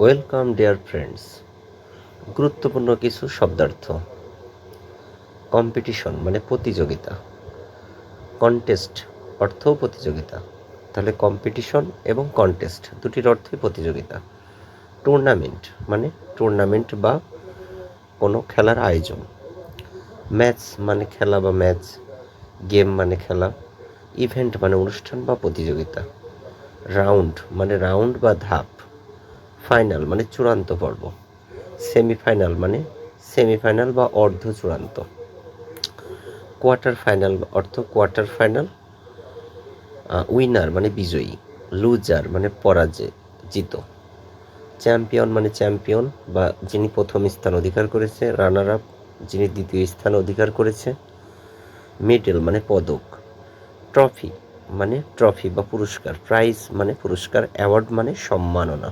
Welcome dear friends. গুরুত্বপূর্ণ কিছু শব্দার্থ। কম্পিটিশন মানে প্রতিযোগিতা, কন্টেস্ট অর্থও প্রতিযোগিতা, তাহলে কম্পিটিশন এবং কন্টেস্ট দুটির অর্থই প্রতিযোগিতা। টুর্নামেন্ট মানে টুর্নামেন্ট বা কোনো খেলার আয়োজন। ম্যাচ মানে খেলা বা ম্যাচ, গেম মানে খেলা, ইভেন্ট মানে অনুষ্ঠান বা প্রতিযোগিতা। রাউন্ড মানে রাউন্ড বা ধাপ, ফাইনাল মানে চূড়ান্ত পর্ব, সেমিফাইনাল মানে সেমিফাইনাল বা অর্ধ চূড়ান্ত, কোয়ার্টার ফাইনাল অর্থ কোয়ার্টার ফাইনাল, উইনার মানে বিজয়ী, লুজার মানে পরাজিত, চ্যাম্পিয়ন মানে চ্যাম্পিয়ন বা যিনি প্রথম স্থান অধিকার করেছে, রানার আপ যিনি দ্বিতীয় স্থান অধিকার করেছে, মেডেল মানে পদক, ট্রফি মানে ট্রফি বা পুরস্কার, প্রাইজ মানে পুরস্কার, অ্যাওয়ার্ড মানে সম্মাননা।